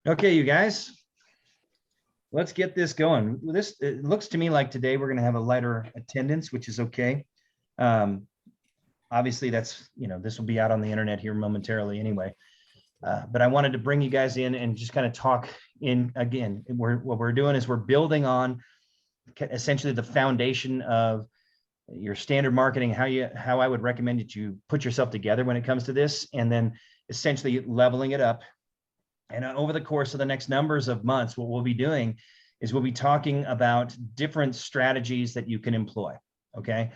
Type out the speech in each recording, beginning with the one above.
Okay, you guys, let's get this going. It looks to me like today we're going to have a lighter attendance, which is okay. Um, Obviously, this will be out on the internet here momentarily anyway. But I wanted to bring you guys in and just kind of talk in again. What we're doing is we're building on essentially the foundation of your standard marketing, how I would recommend that you put yourself together when it comes to this, and then essentially leveling it up. And over the course of the next numbers of months, what we'll be doing is we'll be talking about different strategies that you can employ. Okay.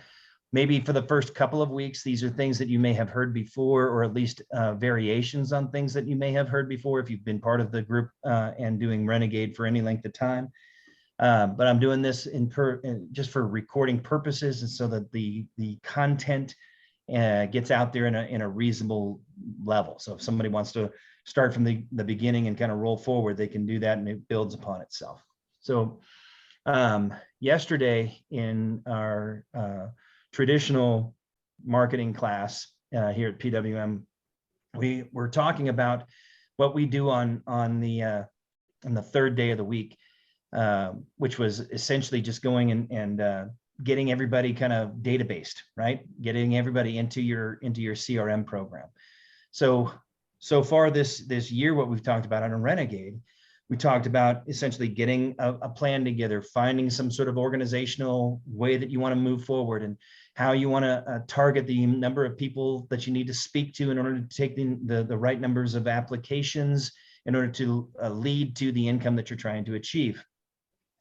Maybe for the first couple of weeks, these are things that you may have heard before, or at least variations on things that you may have heard before if you've been part of the group and doing Renegade for any length of time. But I'm doing this just for recording purposes, and so that the content gets out there in a reasonable level. So if somebody wants to start from the beginning and kind of roll forward, they can do that, and it builds upon itself. So yesterday in our traditional marketing class here at PWM, we were talking about what we do on the third day of the week, which was essentially just going and getting everybody kind of databased, right? Getting everybody into your CRM program. So far this year, what we've talked about on a Renegade, we talked about essentially getting a plan together, finding some sort of organizational way that you want to move forward, and how you want to target the number of people that you need to speak to in order to take the right numbers of applications in order to lead to the income that you're trying to achieve.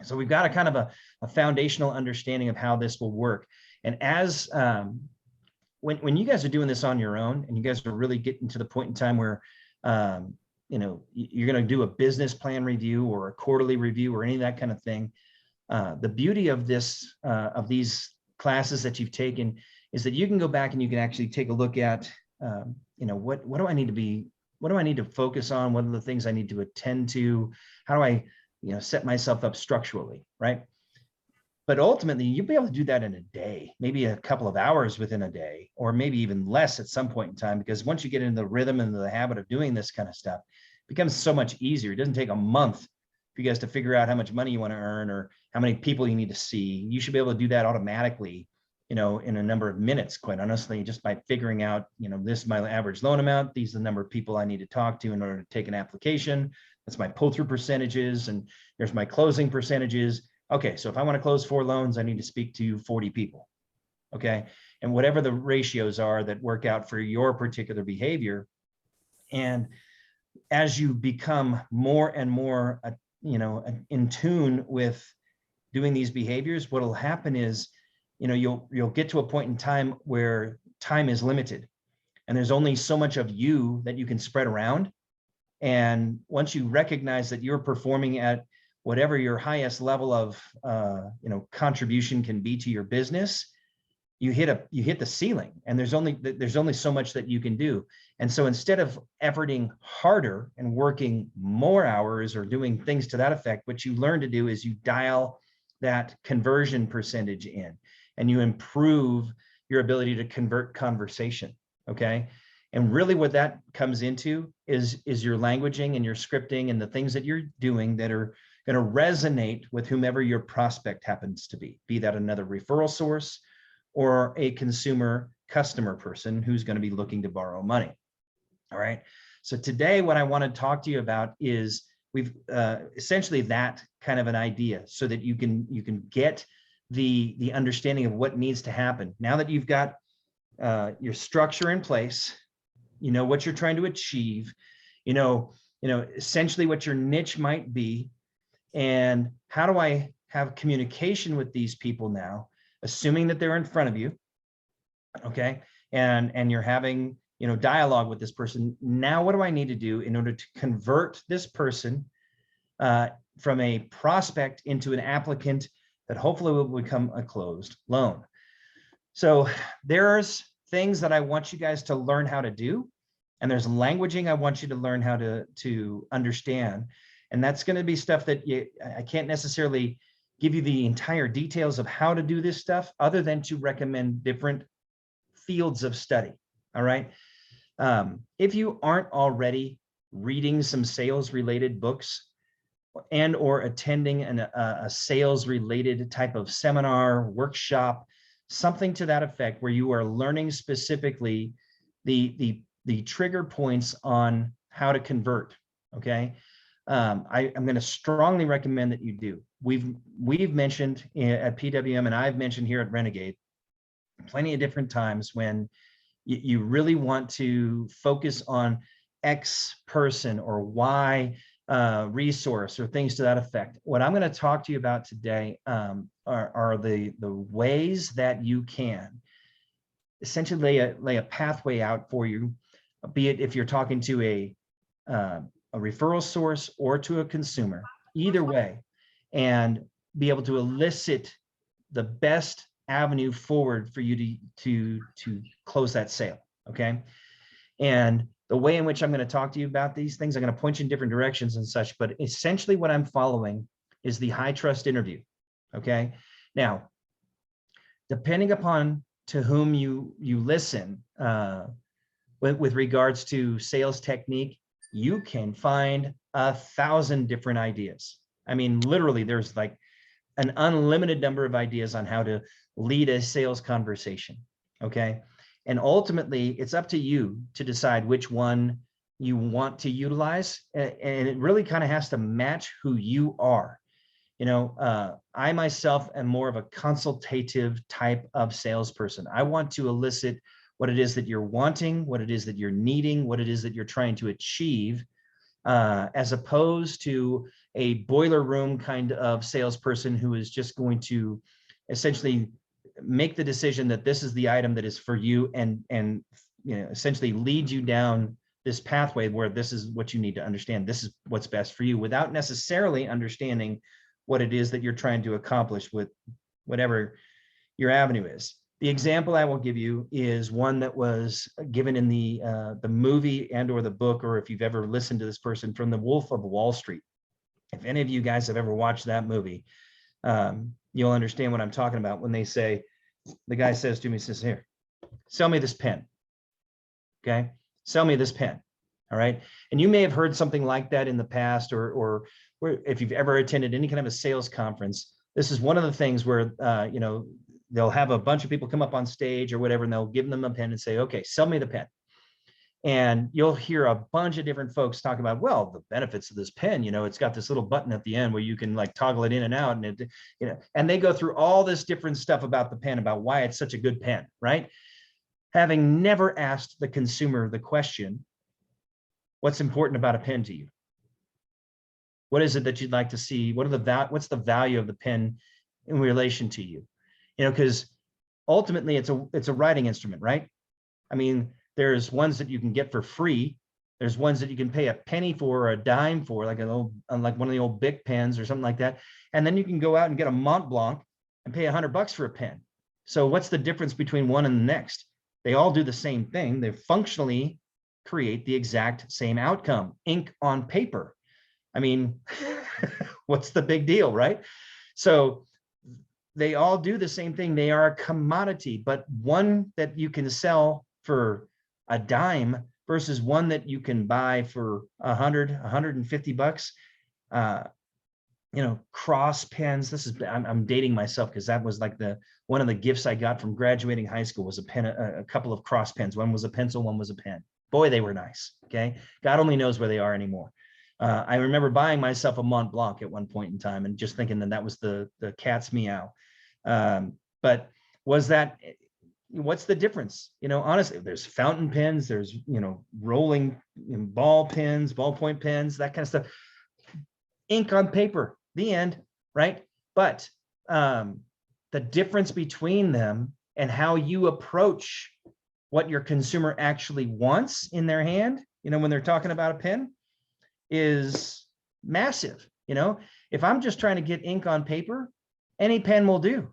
So we've got a kind of a foundational understanding of how this will work. And as when you guys are doing this on your own, and you guys are really getting to the point in time where you're going to do a business plan review or a quarterly review or any of that kind of thing, the beauty of this of these classes that you've taken is that you can go back and you can actually take a look at what do I need to focus on, what are the things I need to attend to, how do I set myself up structurally, right? But ultimately, you'll be able to do that in a day, maybe a couple of hours within a day, or maybe even less at some point in time, because once you get into the rhythm and the habit of doing this kind of stuff, it becomes so much easier. It doesn't take a month for you guys to figure out how much money you want to earn or how many people you need to see. You should be able to do that automatically, in a number of minutes, quite honestly, just by figuring out, this is my average loan amount. These are the number of people I need to talk to in order to take an application. That's my pull-through percentages, and there's my closing percentages. Okay, so if I want to close 4 loans, I need to speak to 40 people. Okay, and whatever the ratios are that work out for your particular behavior. And as you become more and more, in tune with doing these behaviors, what will happen is, you'll get to a point in time where time is limited, and there's only so much of you that you can spread around. And once you recognize that you're performing at whatever your highest level of contribution can be to your business, you hit the ceiling, and there's only so much that you can do. And so instead of efforting harder and working more hours or doing things to that effect, what you learn to do is you dial that conversion percentage in, and you improve your ability to convert conversation. Okay. And really what that comes into is your languaging and your scripting and the things that you're doing that are going to resonate with whomever your prospect happens to be that another referral source or a customer person who's going to be looking to borrow money. All right. So today, what I want to talk to you about is we've essentially that kind of an idea, so that you can get the understanding of what needs to happen. Now that you've got your structure in place, what you're trying to achieve, essentially what your niche might be, and how do I have communication with these people now, assuming that they're in front of you, okay, and you're having dialogue with this person. Now, what do I need to do in order to convert this person from a prospect into an applicant that hopefully will become a closed loan? So there's things that I want you guys to learn how to do, and there's languaging I want you to learn how to understand. And that's going to be stuff that I can't necessarily give you the entire details of how to do this stuff, other than to recommend different fields of study. All right. If you aren't already reading some sales related books and or attending a sales related type of seminar, workshop, something to that effect, where you are learning specifically the trigger points on how to convert. Okay. I'm going to strongly recommend that you do. We've mentioned at PWM, and I've mentioned here at Renegade plenty of different times, when you really want to focus on X person or Y resource or things to that effect. What I'm going to talk to you about today are the ways that you can essentially lay a pathway out for you, be it if you're talking to a referral source or to a consumer, either way, and be able to elicit the best avenue forward for you to close that sale. Okay. And the way in which I'm going to talk to you about these things, I'm going to point you in different directions and such, but essentially what I'm following is the high trust interview. Okay. Now, depending upon to whom you listen, with regards to sales technique, you can find 1,000 different ideas. I mean, literally, there's like an unlimited number of ideas on how to lead a sales conversation. Okay. And ultimately, it's up to you to decide which one you want to utilize. And it really kind of has to match who you are. You know, I myself am more of a consultative type of salesperson. I want to elicit what it is that you're wanting, what it is that you're needing, what it is that you're trying to achieve, as opposed to a boiler room kind of salesperson who is just going to essentially make the decision that this is the item that is for you, and you know, essentially lead you down this pathway where this is what you need to understand. This is what's best for you, without necessarily understanding what it is that you're trying to accomplish with whatever your avenue is. The example I will give you is one that was given in the movie and or the book, or if you've ever listened to this person, from The Wolf of Wall Street. If any of you guys have ever watched that movie, you'll understand what I'm talking about when they say, the guy says to me, says, here, sell me this pen. Okay, sell me this pen. All right. And you may have heard something like that in the past, or if you've ever attended any kind of a sales conference. This is one of the things where, you know, they'll have a bunch of people come up on stage or whatever, and they'll give them a pen and say, okay, sell me the pen. And you'll hear a bunch of different folks talk about, well, the benefits of this pen, you know, it's got this little button at the end where you can like toggle it in and out, and it, you know, and they go through all this different stuff about the pen, about why it's such a good pen, right? Having never asked the consumer the question, what's important about a pen to you? What is it that you'd like to see? What's the value of the pen in relation to you? You know, because ultimately it's a writing instrument, right? I mean, there's ones that you can get for free. There's ones that you can pay a penny for or a dime for, like like one of the old Bic pens or something like that. And then you can go out and get a Mont Blanc and pay $100 for a pen. So what's the difference between one and the next? They all do the same thing. They functionally create the exact same outcome. Ink on paper. I mean, what's the big deal, right? So they all do the same thing. They are a commodity, but one that you can sell for a dime versus one that you can buy for $150. You know, cross pens. This is, I'm dating myself because that was like one of the gifts I got from graduating high school was a pen, a couple of cross pens. One was a pencil, one was a pen. Boy, they were nice. Okay, God only knows where they are anymore. I remember buying myself a Mont Blanc at one point in time and just thinking that was the cat's meow. But what's the difference? You know, honestly, there's fountain pens, there's, you know, rolling ball pens, ballpoint pens, that kind of stuff. Ink on paper, the end, right? But the difference between them and how you approach what your consumer actually wants in their hand, you know, when they're talking about a pen, is massive. You know, if I'm just trying to get ink on paper, any pen will do.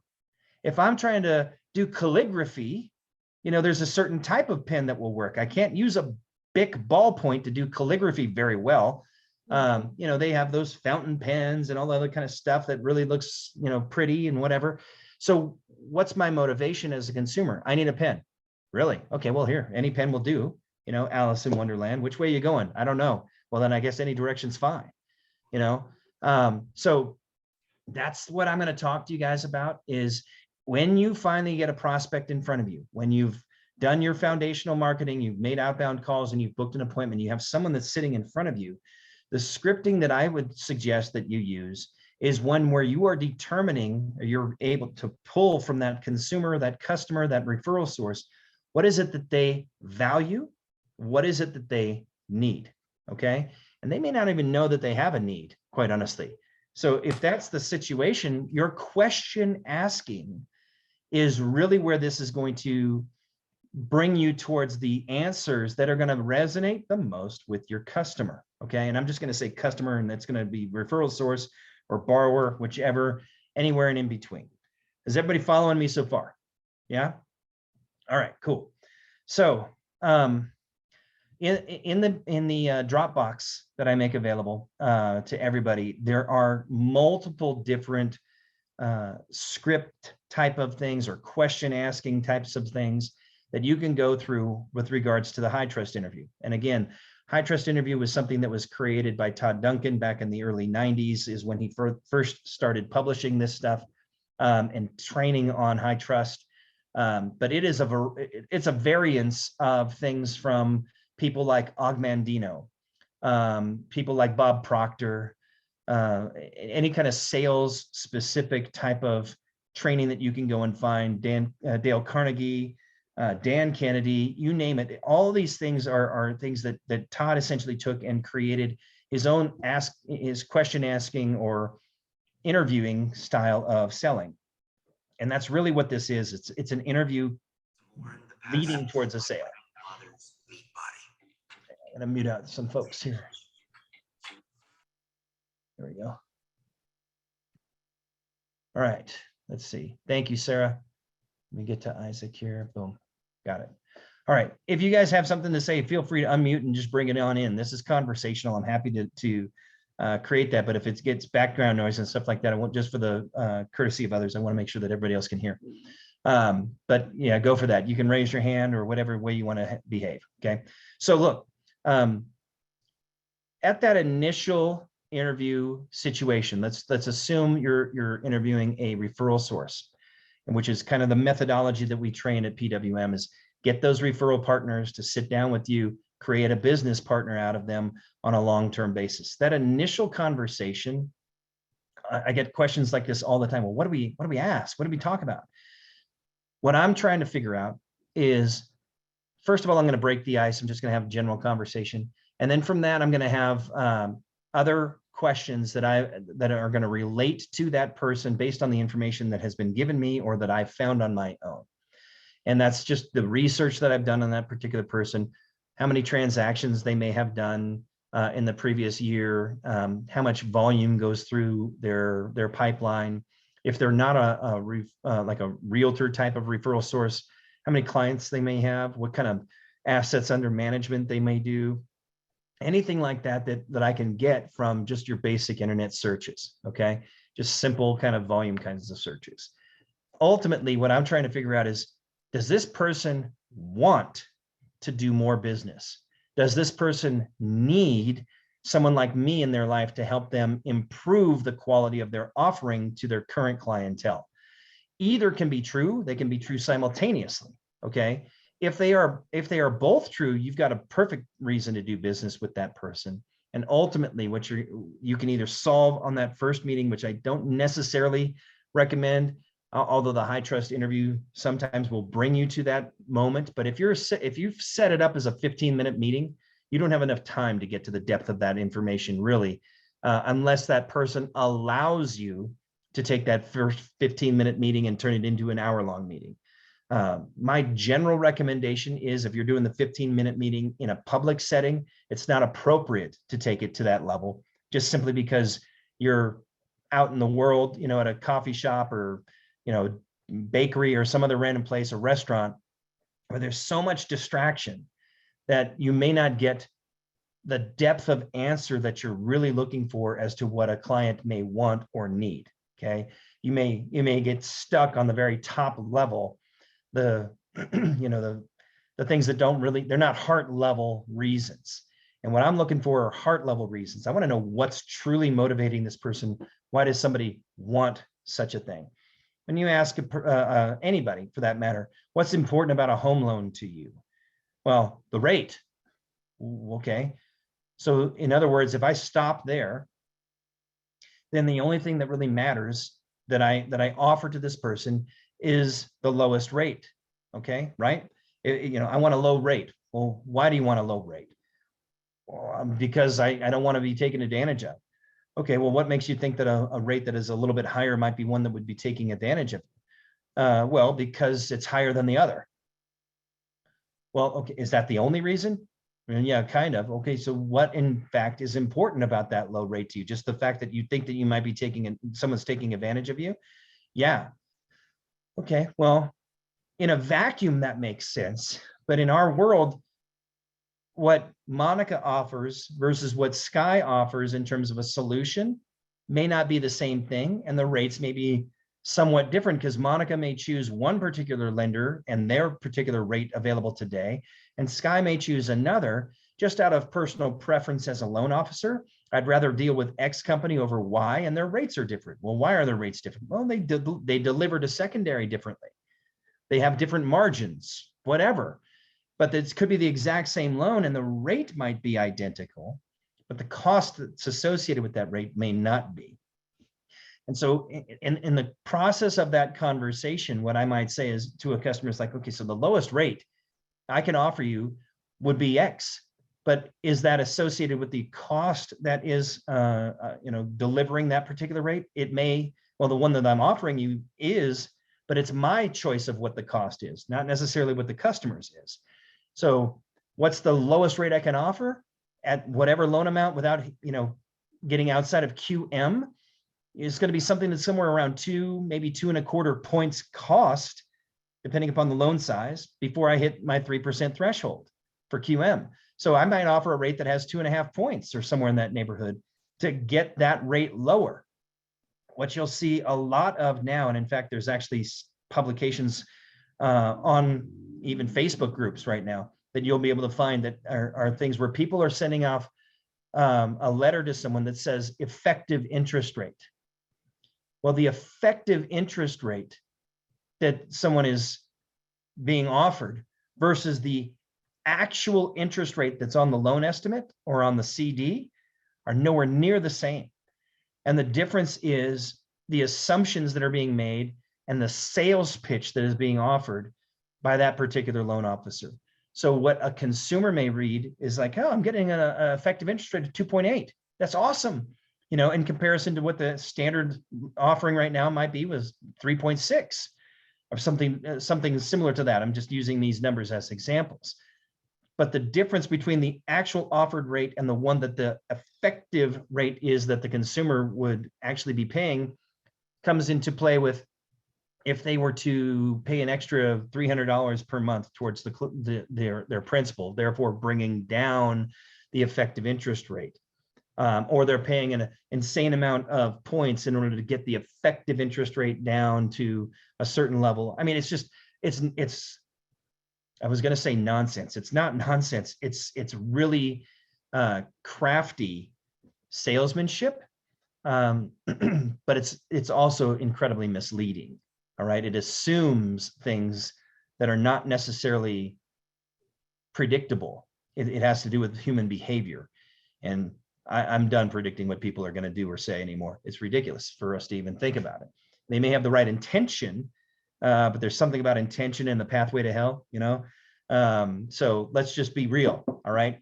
If I'm trying to do calligraphy, you know, there's a certain type of pen that will work. I can't use a Bic ballpoint to do calligraphy very well. You know, they have those fountain pens and all the other kind of stuff that really looks, you know, pretty and whatever. So what's my motivation as a consumer? I need a pen. Really? Okay, well, here, any pen will do. You know, Alice in Wonderland. Which way are you going? I don't know. Well, then I guess any direction's fine, you know? So that's what I'm going to talk to you guys about is when you finally get a prospect in front of you, when you've done your foundational marketing, you've made outbound calls and you've booked an appointment, you have someone that's sitting in front of you, the scripting that I would suggest that you use is one where you are determining, or you're able to pull from that consumer, that customer, that referral source, what is it that they value? What is it that they need? Okay. And they may not even know that they have a need, quite honestly. So if that's the situation, your question asking is really where this is going to bring you towards the answers that are going to resonate the most with your customer. Okay. And I'm just going to say customer, and that's going to be referral source or borrower, whichever, anywhere and in between. Is everybody following me so far? Yeah. All right, cool. So in the Dropbox that I make available to everybody, there are multiple different script type of things or question asking types of things that you can go through with regards to the high trust interview. And again, high trust interview was something that was created by Todd Duncan back in the early 90s, is when he first started publishing this stuff and training on high trust. But it's a variance of things from people like Og Mandino, people like Bob Proctor, any kind of sales specific type of training that you can go and find, Dale Carnegie, Dan Kennedy, you name it. All these things are things that Todd essentially took and created his own his question asking or interviewing style of selling. And that's really what this is. It's an interview leading towards a sale. I'm gonna mute out some folks here. There we go. All right, let's see. Thank you, Sarah. Let me get to Isaac here. Boom, got it. All right, if you guys have something to say, feel free to unmute and just bring it on in. This is conversational. I'm happy to create that, but if it gets background noise and stuff like that, I won't, just for the courtesy of others, I want to make sure that everybody else can hear. But yeah, go for that. You can raise your hand or whatever way you want to behave. Okay, so look, at that initial interview situation, let's assume you're interviewing a referral source, and which is kind of the methodology that we train at PWM, is get those referral partners to sit down with you, create a business partner out of them on a long-term basis. That initial conversation, I get questions like this all the time. Well, what do we ask? What do we talk about? What I'm trying to figure out is, first of all, I'm going to break the ice. I'm just going to have a general conversation. And then from that, I'm going to have other questions that are going to relate to that person based on the information that has been given me or that I've found on my own. And that's just the research that I've done on that particular person, how many transactions they may have done in the previous year, how much volume goes through their pipeline. If they're not like a realtor type of referral source, how many clients they may have, what kind of assets under management they may do, anything like that I can get from just your basic internet searches. Okay, just simple kind of volume kinds of searches. Ultimately, what I'm trying to figure out is, does this person want to do more business? Does this person need someone like me in their life to help them improve the quality of their offering to their current clientele? Either can be true, they can be true simultaneously. Okay, if they are both true, you've got a perfect reason to do business with that person. And ultimately, what you can either solve on that first meeting, which I don't necessarily recommend, although the high trust interview sometimes will bring you to that moment. But if you've set it up as a 15-minute meeting, you don't have enough time to get to the depth of that information, really, unless that person allows you to take that first 15-minute meeting and turn it into an hour-long meeting. My general recommendation is, if you're doing the 15-minute meeting in a public setting, it's not appropriate to take it to that level, just simply because you're out in the world, at a coffee shop or, bakery or some other random place, a restaurant, where there's so much distraction that you may not get the depth of answer that you're really looking for as to what a client may want or need. Okay, you may get stuck on the very top level, the the things that they're not heart level reasons. And what I'm looking for are heart level reasons. I want to know what's truly motivating this person. Why does somebody want such a thing? When you ask anybody for that matter, what's important about a home loan to you? Well, the rate. Okay. So in other words, if I stop there, then the only thing that really matters that I offer to this person is the lowest rate. Okay, right? I want a low rate. Well, why do you want a low rate? Well, because I don't want to be taken advantage of. Okay, well, what makes you think that a rate that is a little bit higher might be one that would be taking advantage of? Well, because it's higher than the other. Well, okay, is that the only reason? And yeah, kind of. Okay, so what in fact is important about that low rate to you? Just the fact that you think that you might be someone's taking advantage of you? Yeah. Okay, well, in a vacuum, that makes sense. But in our world, what Monica offers versus what Sky offers in terms of a solution may not be the same thing. And the rates may be somewhat different because Monica may choose one particular lender and their particular rate available today. And Sky may choose another just out of personal preference as a loan officer. I'd rather deal with X company over Y, and their rates are different. Well, why are their rates different? Well, they deliver to secondary differently. They have different margins, whatever. But this could be the exact same loan and the rate might be identical, but the cost that's associated with that rate may not be. And so in the process of that conversation, what I might say is to a customer is like, okay, so the lowest rate I can offer you would be X, but is that associated with the cost that is, delivering that particular rate? It may, well, the one that I'm offering you is, but it's my choice of what the cost is, not necessarily what the customer's is. So what's the lowest rate I can offer at whatever loan amount without, getting outside of QM is going to be something that's somewhere around 2, maybe 2.25 points cost, depending upon the loan size, before I hit my 3% threshold for QM. So I might offer a rate that has 2.5 points or somewhere in that neighborhood to get that rate lower. What you'll see a lot of now, and in fact, there's actually publications on even Facebook groups right now that you'll be able to find that are things where people are sending off a letter to someone that says effective interest rate. Well, the effective interest rate that someone is being offered versus the actual interest rate that's on the loan estimate or on the CD are nowhere near the same. And the difference is the assumptions that are being made and the sales pitch that is being offered by that particular loan officer. So what a consumer may read is like, oh, I'm getting an effective interest rate of 2.8. That's awesome. In comparison to what the standard offering right now might be was 3.6 or something similar to that. I'm just using these numbers as examples. But the difference between the actual offered rate and the one that the effective rate is that the consumer would actually be paying comes into play with if they were to pay an extra $300 per month towards their principal, therefore bringing down the effective interest rate, or they're paying an insane amount of points in order to get the effective interest rate down to a certain level. I mean, it's I was going to say nonsense. It's not nonsense. It's really crafty salesmanship, but it's also incredibly misleading. All right, it assumes things that are not necessarily predictable. It has to do with human behavior, and I'm done predicting what people are going to do or say anymore. It's ridiculous for us to even think about it. They may have the right intention, but there's something about intention in the pathway to hell, so let's just be real. All right.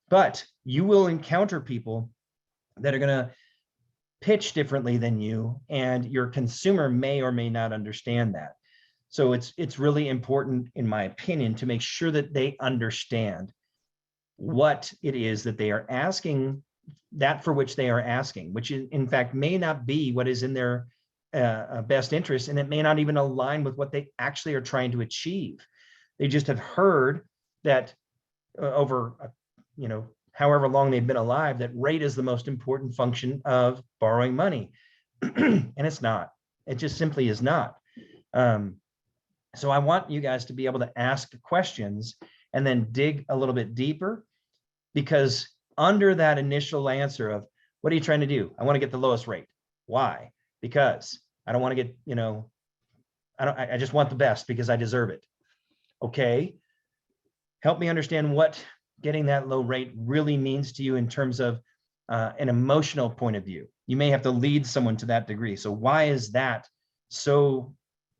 But you will encounter people that are going to pitch differently than you, and your consumer may or may not understand that. So it's really important, in my opinion, to make sure that they understand what it is that they are asking, that for which they are asking, which in fact may not be what is in their best interest, and it may not even align with what they actually are trying to achieve. They just have heard that over, however long they've been alive, that rate is the most important function of borrowing money. And it's not. It just simply is not. So I want you guys to be able to ask questions and then dig a little bit deeper because under that initial answer of, what are you trying to do? I want to get the lowest rate. Why? Because I don't want to get, I just want the best because I deserve it. Okay. Help me understand what getting that low rate really means to you in terms of an emotional point of view. You may have to lead someone to that degree. So why is that so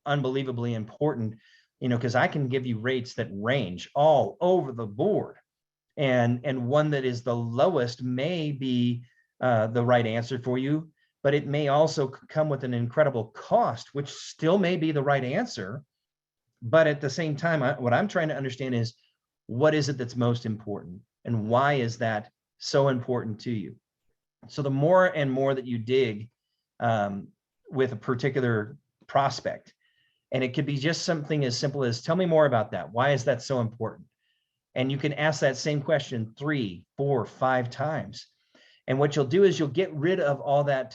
unbelievably important? Because I can give you rates that range all over the board. And one that is the lowest may be the right answer for you, but it may also come with an incredible cost, which still may be the right answer. But at the same time, what I'm trying to understand is, what is it that's most important, and why is that so important to you? So the more and more that you dig with a particular prospect, and it could be just something as simple as, tell me more about that. Why is that so important? And you can ask that same question 3, 4, 5 times. And what you'll do is you'll get rid of all that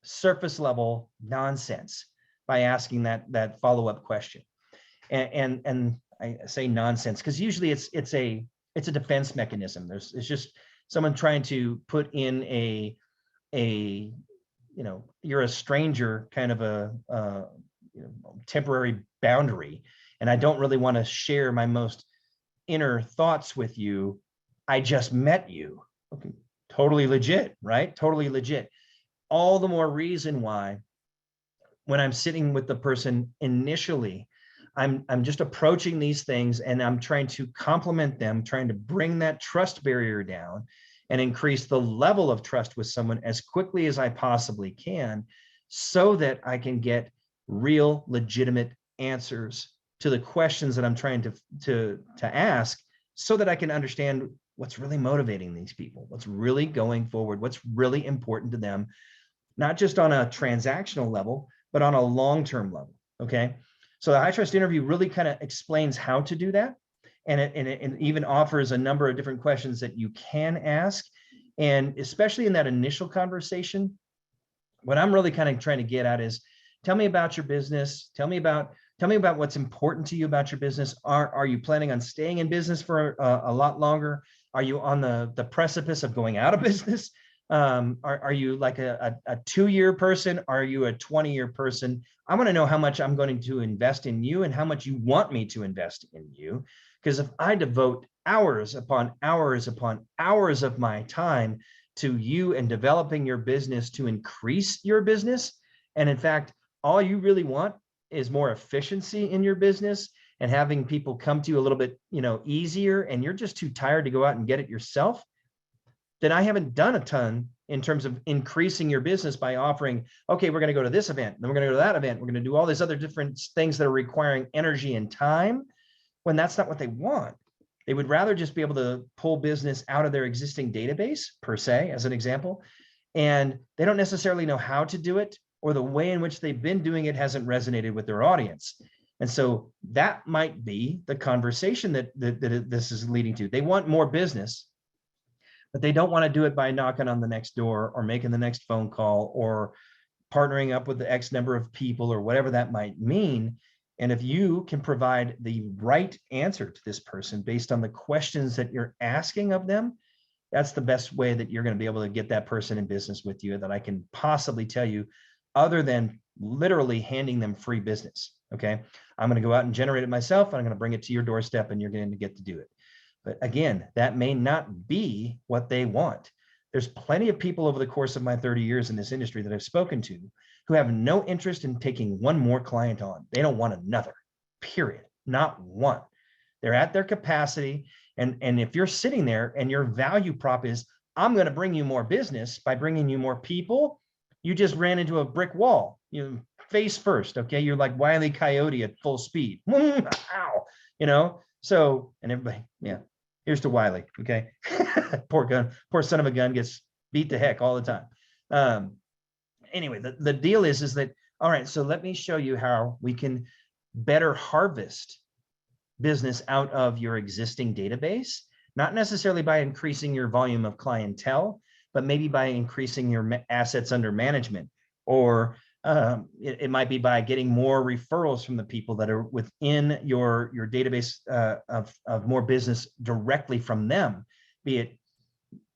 surface level nonsense by asking that follow-up question. And I say nonsense because usually it's a defense mechanism. It's just someone trying to put in a you're a stranger kind of a temporary boundary, and I don't really want to share my most inner thoughts with you. I just met you. Okay, totally legit, right? Totally legit. All the more reason why, when I'm sitting with the person initially, I'm just approaching these things and I'm trying to compliment them, trying to bring that trust barrier down and increase the level of trust with someone as quickly as I possibly can, so that I can get real legitimate answers to the questions that I'm trying to ask, so that I can understand what's really motivating these people, what's really going forward, what's really important to them, not just on a transactional level, but on a long-term level. Okay. So the high trust interview really kind of explains how to do that. And it even offers a number of different questions that you can ask. And especially in that initial conversation, what I'm really kind of trying to get at is, tell me about your business. Tell me about what's important to you about your business. Are you planning on staying in business for a lot longer? Are you on the precipice of going out of business? Are you like a 2-year person? Are you a 20-year person? I want to know how much I'm going to invest in you and how much you want me to invest in you. Because if I devote hours upon hours upon hours of my time to you and developing your business to increase your business, and in fact, all you really want is more efficiency in your business and having people come to you a little bit, easier, and you're just too tired to go out and get it yourself, then I haven't done a ton in terms of increasing your business by offering, okay, we're going to go to this event, then we're going to go to that event, we're going to do all these other different things that are requiring energy and time, when that's not what they want. They would rather just be able to pull business out of their existing database, per se, as an example, and they don't necessarily know how to do it, or the way in which they've been doing it hasn't resonated with their audience. And so that might be the conversation that this is leading to. They want more business, but they don't want to do it by knocking on the next door or making the next phone call or partnering up with the X number of people or whatever that might mean. And if you can provide the right answer to this person based on the questions that you're asking of them, that's the best way that you're going to be able to get that person in business with you that I can possibly tell you, other than literally handing them free business. Okay. I'm going to go out and generate it myself, and I'm going to bring it to your doorstep, and you're going to get to do it. But again, that may not be what they want. There's plenty of people over the course of my 30 years in this industry that I've spoken to who have no interest in taking one more client on. They don't want another, period. Not one. They're at their capacity. And if you're sitting there and your value prop is, I'm going to bring you more business by bringing you more people, you just ran into a brick wall, face first. Okay. You're like Wile E. Coyote at full speed. Ow, so, and everybody, yeah. Here's to Wiley, okay? Poor son of a gun gets beat to heck all the time. Anyway, the deal is that, all right, so let me show you how we can better harvest business out of your existing database, not necessarily by increasing your volume of clientele, but maybe by increasing your assets under management, or it might be by getting more referrals from the people that are within your database of more business directly from them, be it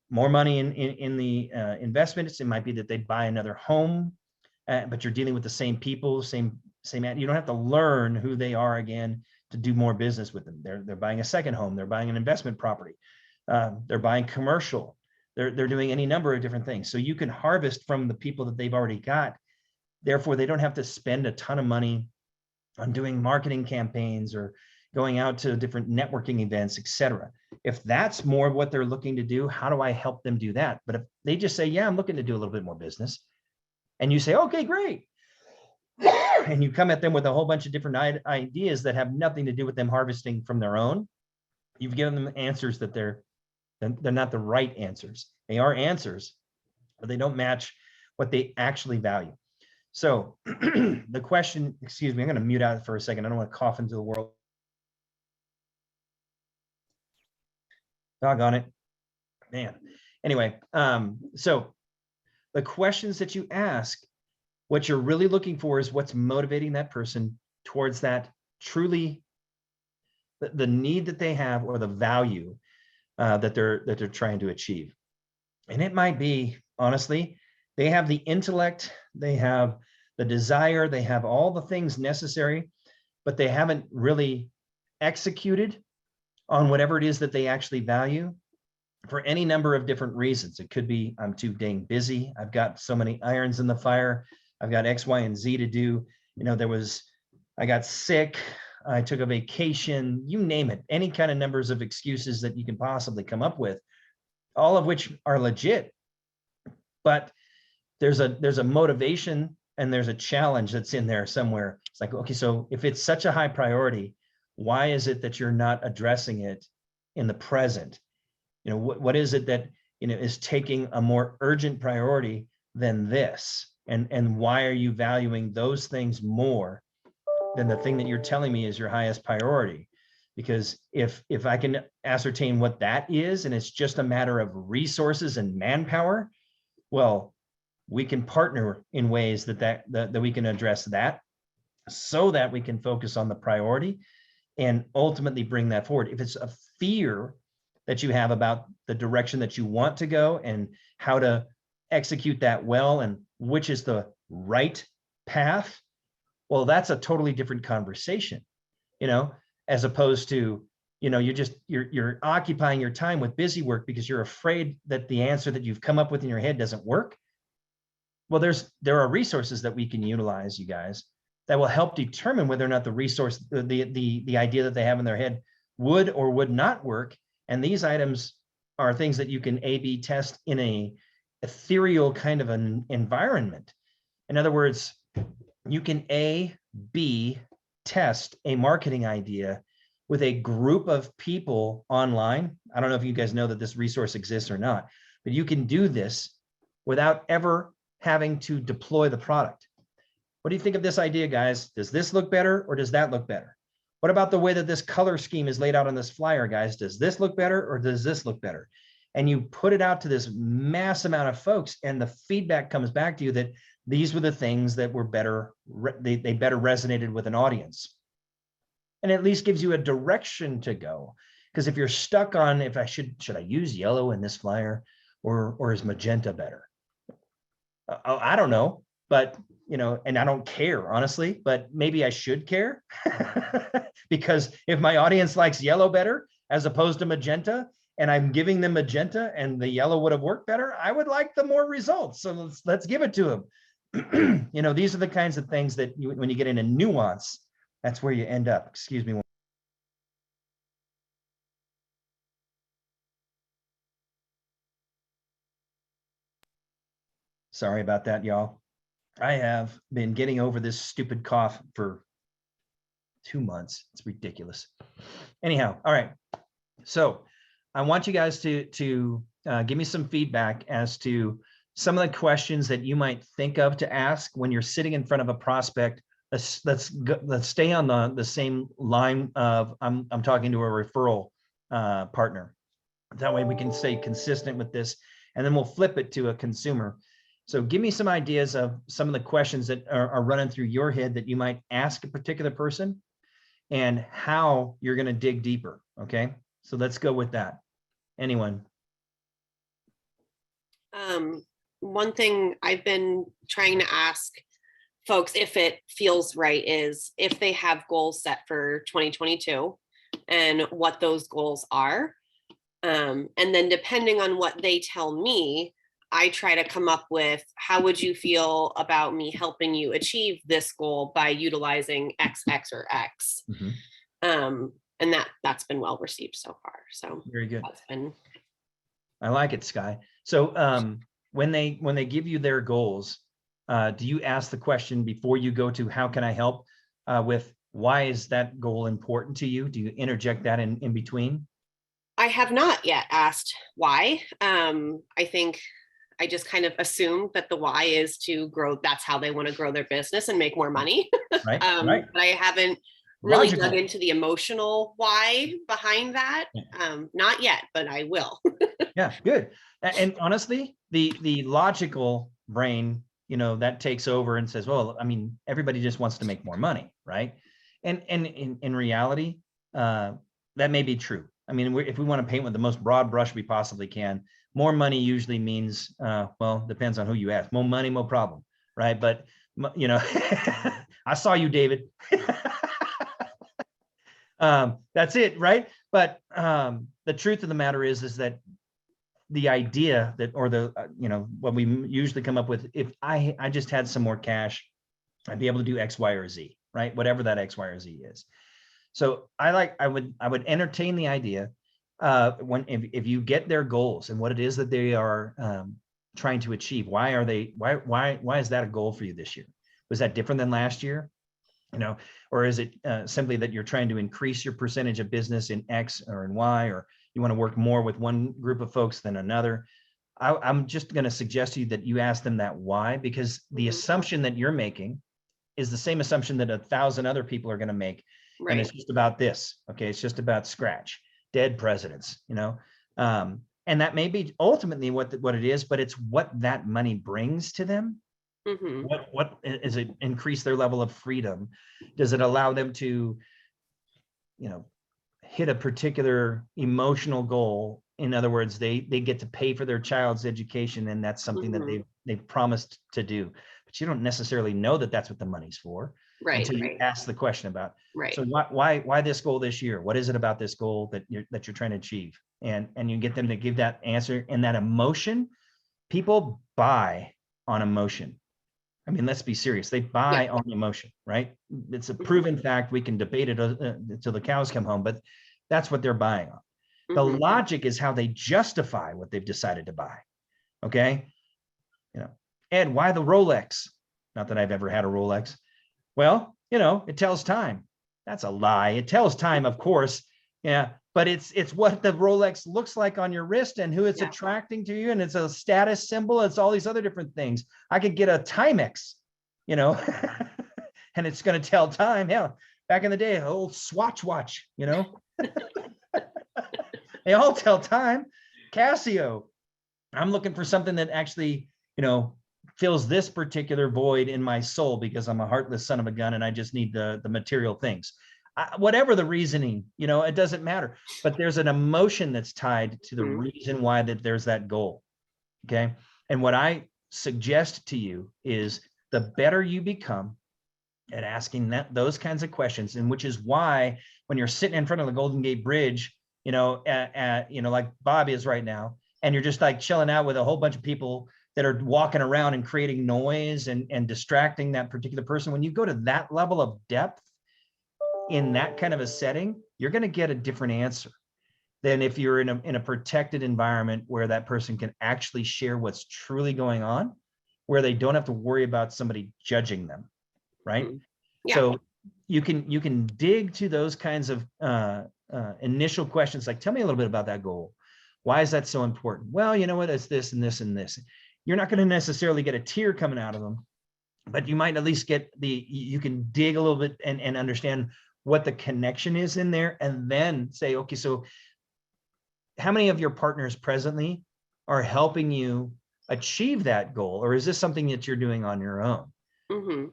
more money in the investments. It might be that they buy another home, but you're dealing with the same people, same. You don't have to learn who they are again to do more business with them. They're buying a second home. They're buying an investment property. They're buying commercial. They're doing any number of different things. So you can harvest from the people that they've already got. Therefore, they don't have to spend a ton of money on doing marketing campaigns or going out to different networking events, et cetera. If that's more what they're looking to do, how do I help them do that? But if they just say, yeah, I'm looking to do a little bit more business, and you say, okay, great. And you come at them with a whole bunch of different ideas that have nothing to do with them harvesting from their own, you've given them answers that they're not the right answers. They are answers, but they don't match what they actually value. So the question, excuse me, I'm going to mute out for a second. I don't want to cough into the world. Doggone it, man. Anyway, so the questions that you ask, what you're really looking for is what's motivating that person towards that truly the need that they have or the value that they're trying to achieve. And it might be, honestly, they have the intellect, they have the desire, they have all the things necessary, but they haven't really executed on whatever it is that they actually value for any number of different reasons. It could be, I'm too dang busy. I've got so many irons in the fire. I've got X, Y, and Z to do. You know, I got sick. I took a vacation, you name it, any kind of numbers of excuses that you can possibly come up with, all of which are legit. But there's a motivation and there's a challenge that's in there somewhere. It's like, okay, so if it's such a high priority, why is it that you're not addressing it in the present? You know, what is it that, you know, is taking a more urgent priority than this? And why are you valuing those things more than the thing that you're telling me is your highest priority? Because if I can ascertain what that is, and it's just a matter of resources and manpower, well, we can partner in ways that we can address that so that we can focus on the priority and ultimately bring that forward. If it's a fear that you have about the direction that you want to go and how to execute that well and which is the right path, well, that's a totally different conversation, you know, as opposed to, you know, you're occupying your time with busy work because you're afraid that the answer that you've come up with in your head doesn't work. Well, there are resources that we can utilize, you guys, that will help determine whether or not the resource, the idea that they have in their head would or would not work. And these items are things that you can A/B test in a ethereal kind of an environment. In other words, you can A/B test a marketing idea with a group of people online. I don't know if you guys know that this resource exists or not, but you can do this without ever having to deploy the product. What do you think of this idea, guys? Does this look better or does that look better? What about the way that this color scheme is laid out on this flyer, guys? Does this look better or does this look better? And you put it out to this mass amount of folks, and the feedback comes back to you that these were the things that were better, they better resonated with an audience. And at least gives you a direction to go. Because if you're stuck on, if I should I use yellow in this flyer or is magenta better? I don't know, but you know, and I don't care, honestly, but maybe I should care. Because if my audience likes yellow better as opposed to magenta, and I'm giving them magenta and the yellow would have worked better, I would like the more results. So let's give it to them. You know, these are the kinds of things that when you get into nuance, that's where you end up. Excuse me. Sorry about that, y'all. I have been getting over this stupid cough for 2 months. It's ridiculous. Anyhow, all right. So I want you guys to give me some feedback as to some of the questions that you might think of to ask when you're sitting in front of a prospect. Let's stay on the same line of I'm talking to a referral partner. That way we can stay consistent with this, and then we'll flip it to a consumer. So give me some ideas of some of the questions that are running through your head that you might ask a particular person and how you're going to dig deeper. Okay, so let's go with that. Anyone? One thing I've been trying to ask folks, if it feels right, is if they have goals set for 2022 and what those goals are. And then depending on what they tell me, I try to come up with, how would you feel about me helping you achieve this goal by utilizing X, X, or X? And that's been well received so far. So very good. That's been. I like it, Sky. So when they give you their goals, do you ask the question before you go to how can I help with why is that goal important to you? Do you interject that in between? I have not yet asked why. I think I just kind of assumed that the why is to grow. That's how they want to grow their business and make more money. Right. But I haven't really Logical. dug into the emotional why behind that. Not yet, but I will. Yeah, good. And honestly, the logical brain, that takes over and says, well, I mean, everybody just wants to make more money, right? And in reality, that may be true. I mean, if we want to paint with the most broad brush we possibly can, more money usually means, well, depends on who you ask. More money, more problem, right? But, I saw you, David. That's it, right? But the truth of the matter is that the idea that, or what we usually come up with, if I just had some more cash, I'd be able to do X, Y, or Z, right? Whatever that X, Y, or Z is. So I would entertain the idea if you get their goals and what it is that they are trying to achieve. Why is that a goal for you this year? Was that different than last year? Or is it simply that you're trying to increase your percentage of business in X or in Y, or you want to work more with one group of folks than another? I'm just going to suggest to you that you ask them that why, because the assumption that you're making is the same assumption that 1,000 other people are going to make. Right. And it's just about this. Okay. It's just about scratch, dead presidents, and that may be ultimately what it is, but it's what that money brings to them. Mm-hmm. What is it? Increase their level of freedom? Does it allow them to, hit a particular emotional goal? In other words, they get to pay for their child's education, and that's something that they've promised to do. But you don't necessarily know that that's what the money's for, right, until you ask the question about. Right. So why this goal this year? What is it about this goal that you're trying to achieve? And you get them to give that answer, and that emotion. People buy on emotion. I mean, let's be serious. They buy on emotion, right? It's a proven fact. We can debate it until the cows come home, but that's what they're buying on. The logic is how they justify what they've decided to buy. Okay. Ed, why the Rolex? Not that I've ever had a Rolex. Well, it tells time. That's a lie. It tells time, of course. Yeah. But it's what the Rolex looks like on your wrist and who it's attracting to you. And it's a status symbol. It's all these other different things. I could get a Timex, and it's going to tell time. Yeah. Back in the day, an old Swatch watch, they all tell time. Casio. I'm looking for something that actually, fills this particular void in my soul because I'm a heartless son of a gun and I just need the material things. Whatever the reasoning, it doesn't matter, but there's an emotion that's tied to the reason why that there's that goal. Okay. And what I suggest to you is the better you become at asking those kinds of questions, and which is why when you're sitting in front of the Golden Gate Bridge, like Bob is right now, and you're just like chilling out with a whole bunch of people that are walking around and creating noise and distracting that particular person. When you go to that level of depth, in that kind of a setting, you're going to get a different answer than if you're in a protected environment where that person can actually share what's truly going on, where they don't have to worry about somebody judging them, right? Yeah. So you can dig to those kinds of initial questions, like, tell me a little bit about that goal. Why is that so important? Well, you know what? It's this and this and this. You're not going to necessarily get a tear coming out of them, but you might at least get you can dig a little bit and understand what the connection is in there, and then say, okay, so how many of your partners presently are helping you achieve that goal? Or is this something that you're doing on your own?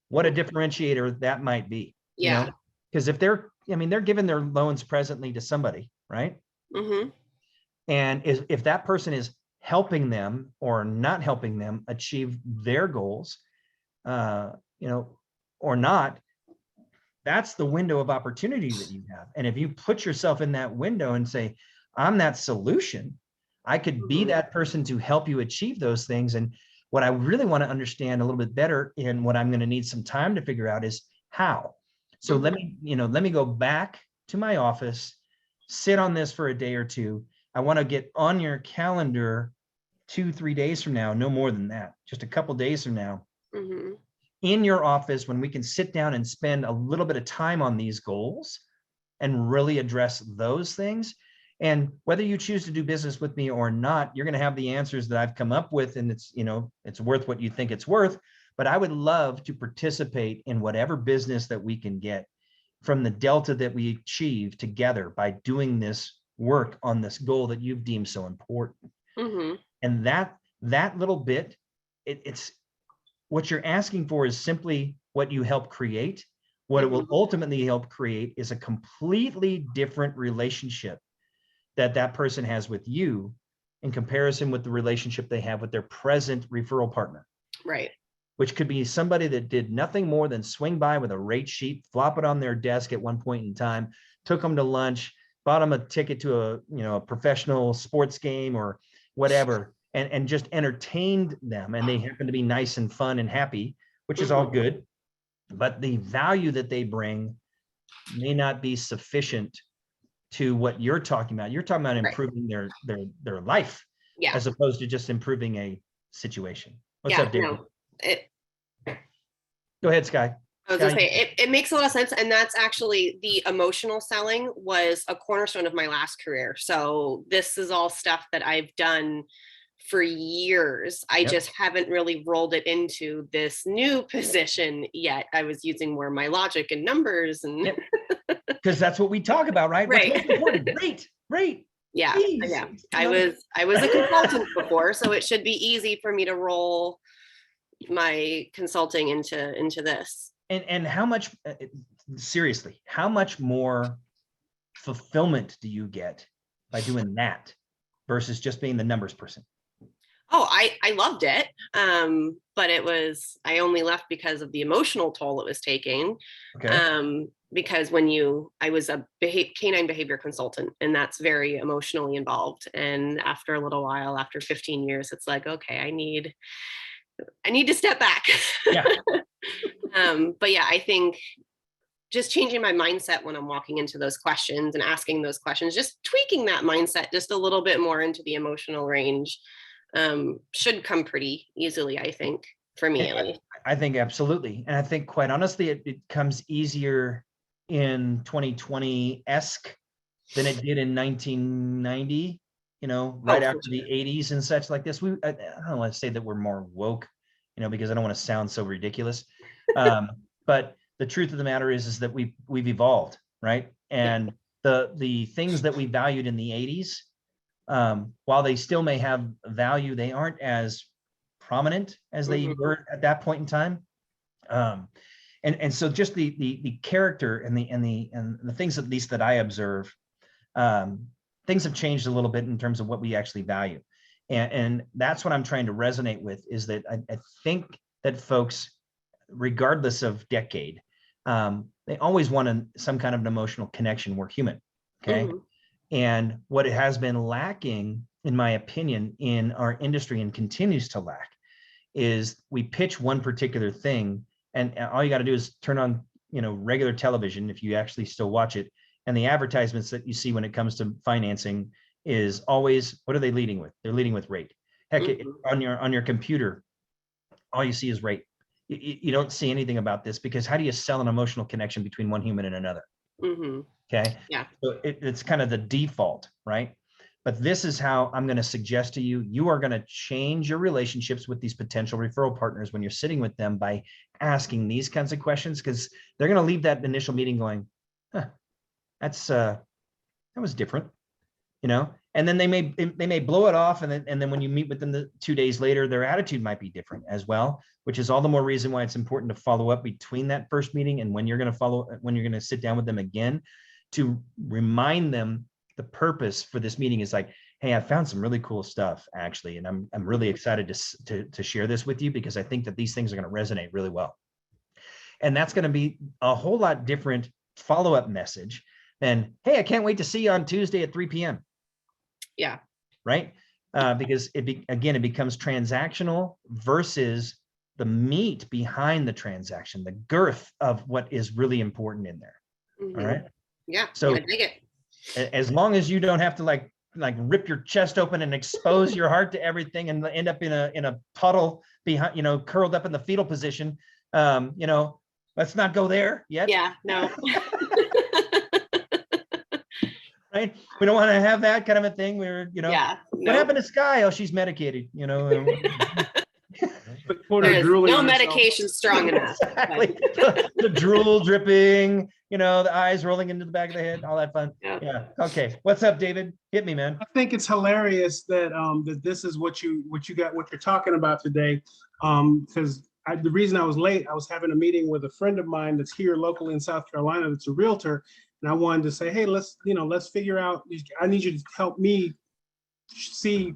What a differentiator that might be. Yeah. Because if they're giving their loans presently to somebody, right? And if that person is helping them or not helping them achieve their goals, or not, that's the window of opportunity that you have. And if you put yourself in that window and say, I'm that solution, I could be that person to help you achieve those things. And what I really want to understand a little bit better, and what I'm going to need some time to figure out, is how. So let me go back to my office, sit on this for a day or two. I want to get on your calendar 2-3 days from now, no more than that, just a couple days from now, in your office, when we can sit down and spend a little bit of time on these goals and really address those things. And whether you choose to do business with me or not, you're going to have the answers that I've come up with, and it's worth what you think it's worth. But I would love to participate in whatever business that we can get from the delta that we achieve together by doing this work on this goal that you've deemed so important. And that little bit, it's what you're asking for is simply what you help create. What it will ultimately help create is a completely different relationship that person has with you in comparison with the relationship they have with their present referral partner. Right. Which could be somebody that did nothing more than swing by with a rate sheet, flop it on their desk at one point in time, took them to lunch, bought them a ticket to a professional sports game or whatever, and just entertained them. And they happen to be nice and fun and happy, which is all good. But the value that they bring may not be sufficient to what you're talking about. You're talking about improving their life, as opposed to just improving a situation. What's up, David? Go ahead, Sky. I was gonna say, it makes a lot of sense. And that's actually, the emotional selling was a cornerstone of my last career. So this is all stuff that I've done for years. I just haven't really rolled it into this new position yet. I was using more my logic and numbers, and because that's what we talk about, right? Right. What's most important? Rate. Yeah. I was a consultant before, so it should be easy for me to roll my consulting into this. And how much, seriously, how much more fulfillment do you get by doing that versus just being the numbers person? Oh, I loved it. But I only left because of the emotional toll it was taking. Okay. Because I was a canine behavior consultant, and that's very emotionally involved. And after a little while, after 15 years, it's like, okay, I need to step back. Yeah. But yeah, I think just changing my mindset when I'm walking into those questions and asking those questions, just tweaking that mindset just a little bit more into the emotional range, should come pretty easily, I think, for me at least. I think absolutely. And I think, quite honestly, it comes easier in 2020-esque than it did in 1990, right after the 80s and such like this. I don't want to say that we're more woke, because I don't want to sound so ridiculous. But the truth of the matter is that we've evolved, right? And the things that we valued in the 80s, while they still may have value, they aren't as prominent as they were at that point in time. And so just the character and the things, at least that I observe, things have changed a little bit in terms of what we actually value. And that's what I'm trying to resonate with, is that I think that folks, regardless of decade, they always want some kind of an emotional connection. We're human, okay? And what it has been lacking, in my opinion, in our industry, and continues to lack, is we pitch one particular thing, and all you got to do is turn on, regular television, if you actually still watch it, and the advertisements that you see when it comes to financing is always, what are they leading with? They're leading with rate. Heck, on your computer, all you see is rate. You don't see anything about this, because how do you sell an emotional connection between one human and another? Okay. Yeah. So it's kind of the default, right? But this is how I'm going to suggest to you, you are going to change your relationships with these potential referral partners when you're sitting with them, by asking these kinds of questions, because they're going to leave that initial meeting going, that was different, and then they may blow it off. And then when you meet with them 2 days later, their attitude might be different as well, which is all the more reason why it's important to follow up between that first meeting and when you're going to sit down with them again, to remind them the purpose for this meeting is like, hey, I found some really cool stuff actually, and I'm really excited to share this with you because I think that these things are going to resonate really well. And that's going to be a whole lot different follow-up message than, hey, I can't wait to see you on Tuesday at 3 p.m. Yeah. Right? Because again, it becomes transactional versus the meat behind the transaction, the girth of what is really important in there. All right. Yeah. So I dig it. as long as you don't have to like rip your chest open and expose your heart to everything and end up in a puddle behind, curled up in the fetal position, let's not go there yet. Yeah, no. Right. We don't want to have that kind of a thing where, Yeah, what happened to Sky? Oh, she's medicated, There is no medication strong enough. Exactly. The drool dripping, the eyes rolling into the back of the head, all that fun. Yeah. Okay. What's up, David? Hit me, man. I think it's hilarious that that this is what you're talking about today. Because the reason I was late, I was having a meeting with a friend of mine that's here locally in South Carolina that's a realtor. And I wanted to say, hey, let's figure out, I need you to help me see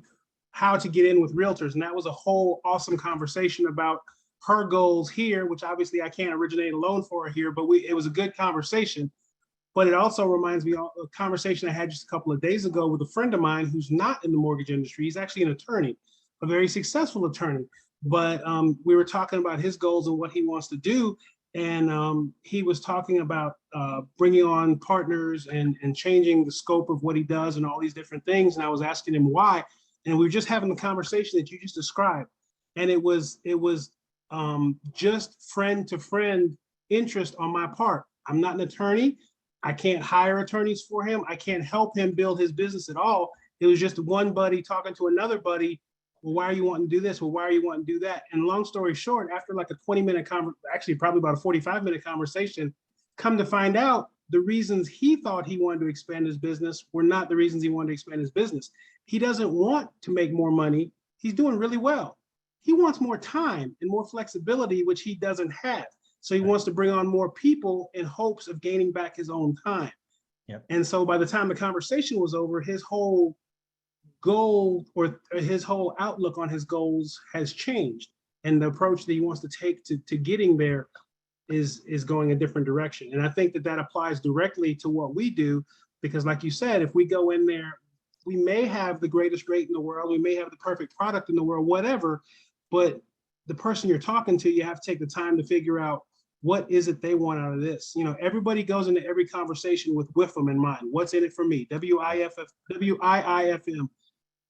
how to get in with realtors. And that was a whole awesome conversation about her goals here, which obviously I can't originate a loan for her here, but it was a good conversation. But it also reminds me of a conversation I had just a couple of days ago with a friend of mine who's not in the mortgage industry. He's actually an attorney, a very successful attorney. But we were talking about his goals and what he wants to do. And he was talking about bringing on partners and changing the scope of what he does and all these different things. And I was asking him why. And we were just having the conversation that you just described. And it was just friend to friend interest on my part. I'm not an attorney. I can't hire attorneys for him. I can't help him build his business at all. It was just one buddy talking to another buddy. Well, why are you wanting to do this? Well, why are you wanting to do that? And long story short, after like a 20-minute actually probably about a 45-minute conversation, come to find out the reasons he thought he wanted to expand his business were not the reasons he wanted to expand his business. He doesn't want to make more money. He's doing really well. He wants more time and more flexibility, which he doesn't have. So he wants to bring on more people in hopes of gaining back his own time. Yep. And so by the time the conversation was over, his whole goal or his whole outlook on his goals has changed. And the approach that he wants to take to getting there is going a different direction. And I think that applies directly to what we do, because like you said, if we go in there, we may have the greatest rate in the world, we may have the perfect product in the world, whatever, but the person you're talking to, you have to take the time to figure out what is it they want out of this. Everybody goes into every conversation with WIFM in mind. What's in it for me? WIIFM.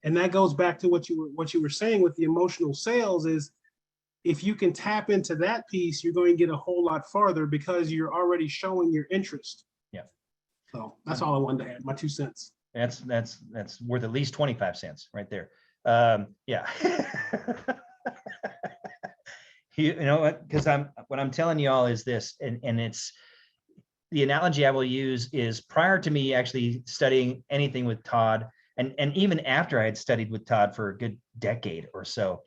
And that goes back to what you were saying with the emotional sales is, if you can tap into that piece, you're going to get a whole lot farther because you're already showing your interest. Yeah. So that's all I wanted to add, my 2 cents. That's worth at least 25 cents right there. Yeah. You know what? Because what I'm telling you all is this, and it's the analogy I will use is prior to me actually studying anything with Todd, and even after I had studied with Todd for a good decade or so,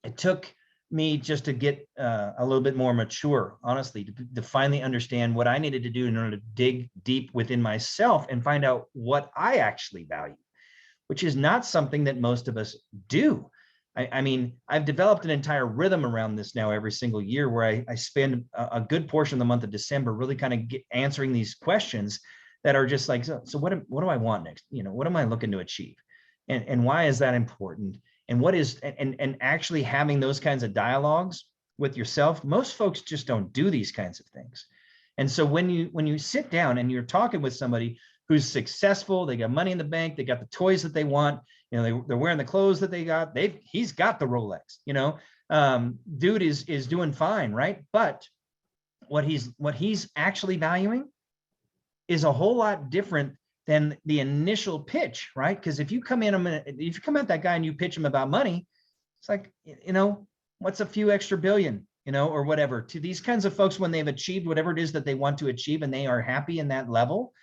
it took me just to get a little bit more mature, honestly, to finally understand what I needed to do in order to dig deep within myself and find out what I actually value, which is not something that most of us do. I mean, I've developed an entire rhythm around this now every single year where I spend a good portion of the month of December really kind of answering these questions that are just like, so what do I want next? What am I looking to achieve? And why is that important? And what is, and actually having those kinds of dialogues with yourself, most folks just don't do these kinds of things. And so when you sit down and you're talking with somebody who's successful, they got money in the bank, they got the toys that they want, they're wearing the clothes that they got, he's got the Rolex, dude is doing fine, right? But what he's actually valuing is a whole lot different than the initial pitch, right? Because if you come at that guy and you pitch him about money, it's like, what's a few extra billion, or whatever. To these kinds of folks, when they've achieved whatever it is that they want to achieve and they are happy in that level,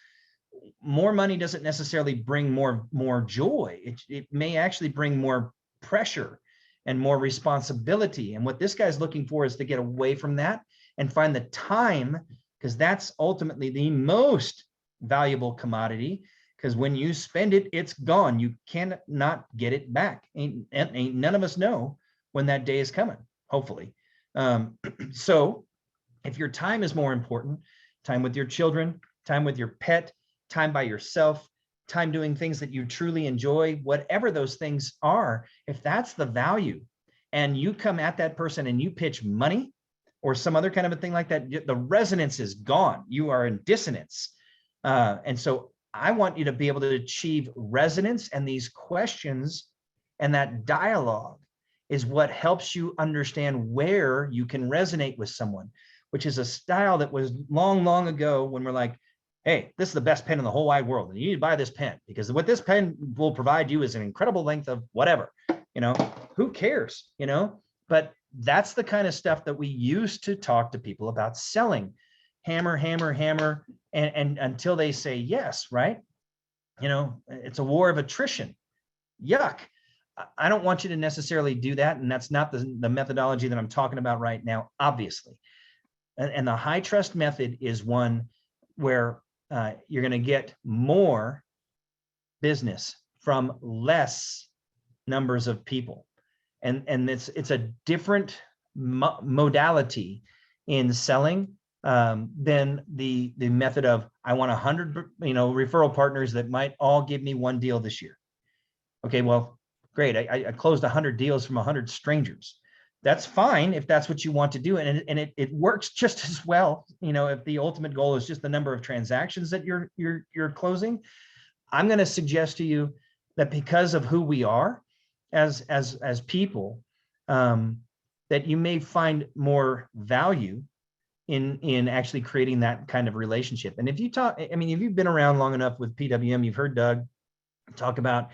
more money doesn't necessarily bring more joy. It may actually bring more pressure and more responsibility. And what this guy's looking for is to get away from that and find the time, because that's ultimately the most valuable commodity, because when you spend it, it's gone. You cannot get it back. Ain't none of us know when that day is coming, hopefully. So if your time is more important, time with your children, time with your pet, time by yourself, time doing things that you truly enjoy, whatever those things are, if that's the value, and you come at that person and you pitch money or some other kind of a thing like that, the resonance is gone. You are in dissonance. And so I want you to be able to achieve resonance, and these questions and that dialogue is what helps you understand where you can resonate with someone, which is a style that was long, long ago when we're like, hey, this is the best pen in the whole wide world, and you need to buy this pen because what this pen will provide you is an incredible length of whatever, who cares, but that's the kind of stuff that we used to talk to people about selling. Hammer, hammer, hammer, and until they say yes, right? It's a war of attrition. Yuck. I don't want you to necessarily do that, and that's not the methodology that I'm talking about right now, obviously. And the high trust method is one where you're going to get more business from less numbers of people, and it's a different modality in selling than the method of I want 100 referral partners that might all give me one deal this year. Okay, well, great. I closed 100 deals from 100 strangers. That's fine if that's what you want to do, and it works just as well. If the ultimate goal is just the number of transactions that you're closing, I'm going to suggest to you that because of who we are as people, that you may find more value in actually creating that kind of relationship. And if you've been around long enough with PWM, you've heard Doug talk about,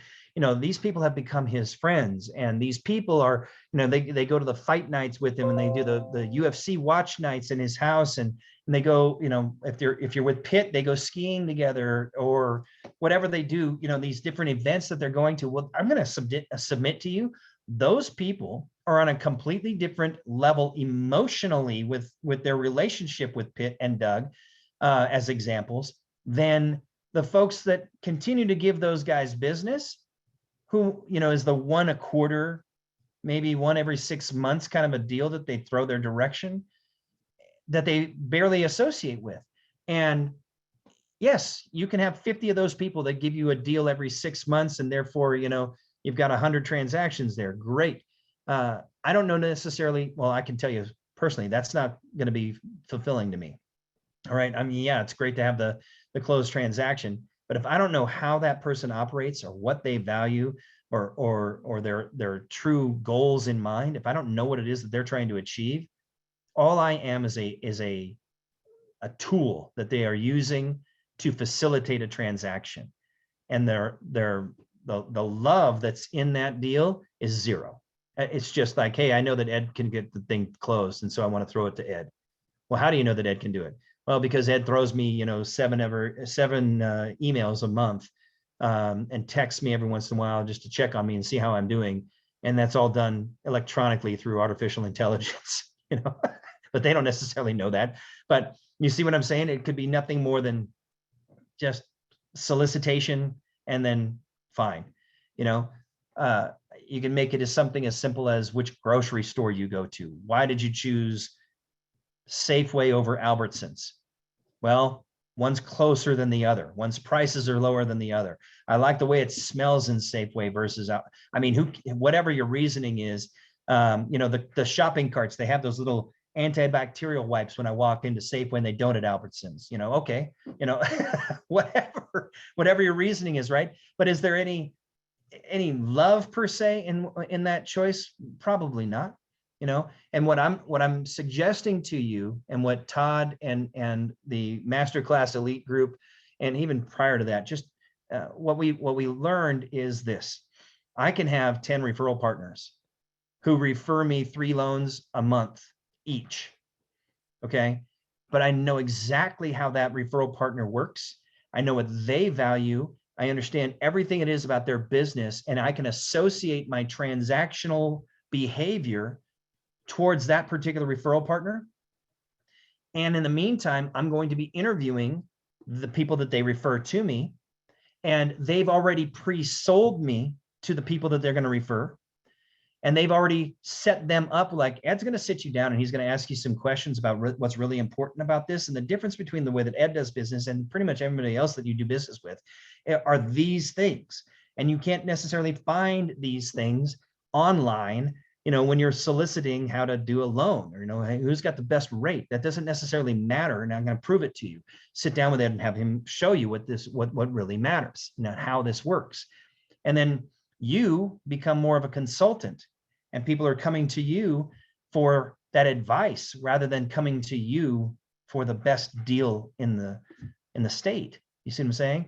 these people have become his friends, and these people are, they go to the fight nights with him, and they do the UFC watch nights in his house, and they go, if you're with Pitt, they go skiing together or whatever they do, these different events that they're going to. Well, I'm going to submit to you, those people are on a completely different level emotionally with their relationship with Pitt and Doug, as examples, than the folks that continue to give those guys business, who, is the one a quarter, maybe one every 6 months kind of a deal that they throw their direction, that they barely associate with. And yes, you can have 50 of those people that give you a deal every 6 months, and therefore, you've got 100 transactions there. Great. I don't know necessarily, well, I can tell you personally, that's not going to be fulfilling to me. All right. I mean, yeah, it's great to have the closed transaction, but if I don't know how that person operates or what they value or their true goals in mind, if I don't know what it is that they're trying to achieve, all I am is a tool that they are using to facilitate a transaction. And the love that's in that deal is zero. It's just like, hey, I know that Ed can get the thing closed, and so I want to throw it to Ed. Well, how do you know that Ed can do it? Well, because Ed throws me, 7 emails a month, and texts me every once in a while just to check on me and see how I'm doing. And that's all done electronically through artificial intelligence, but they don't necessarily know that. But you see what I'm saying? It could be nothing more than just solicitation, and then fine. You can make it as something as simple as which grocery store you go to. Why did you choose Safeway over Albertsons? Well, one's closer than the other. One's prices are lower than the other. I like the way it smells in Safeway versus, whatever your reasoning is, the shopping carts, they have those little antibacterial wipes when I walk into Safeway, and they don't at Albertsons. Okay, whatever your reasoning is, right? But is there any love per se in that choice? Probably not. And what I'm suggesting to you, and what Todd and the Masterclass Elite group, and even prior to that, just what we learned is this: I can have 10 referral partners who refer me 3 loans a month each. Okay, but I know exactly how that referral partner works. I know what they value. I understand everything it is about their business, and I can associate my transactional behavior towards that particular referral partner. And in the meantime, I'm going to be interviewing the people that they refer to me. and they've already pre-sold me to the people that they're going to refer. And they've already set them up, like Ed's going to sit you down and he's going to ask you some questions about what's really important about this. And the difference between the way that Ed does business and pretty much everybody else that you do business with are these things. And you can't necessarily find these things online, when you're soliciting how to do a loan, or, hey, who's got the best rate. That doesn't necessarily matter. And I'm going to prove it to you. Sit down with Ed and have him show you what really matters, how this works. And then you become more of a consultant, and people are coming to you for that advice rather than coming to you for the best deal in the state. You see what I'm saying?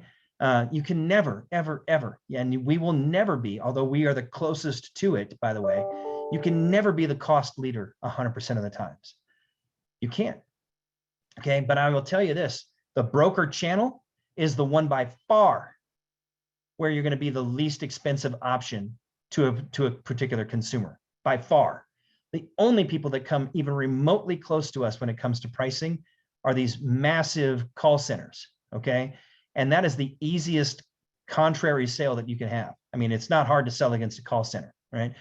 You can never, ever, ever, and we will never be, although we are the closest to it, by the way, you can never be the cost leader 100% of the times. You can't. Okay, but I will tell you this, the broker channel is the one by far where you're going to be the least expensive option to a particular consumer, by far. The only people that come even remotely close to us when it comes to pricing are these massive call centers, okay? And that is the easiest contrary sale that you can have. I mean, it's not hard to sell against a call center, right?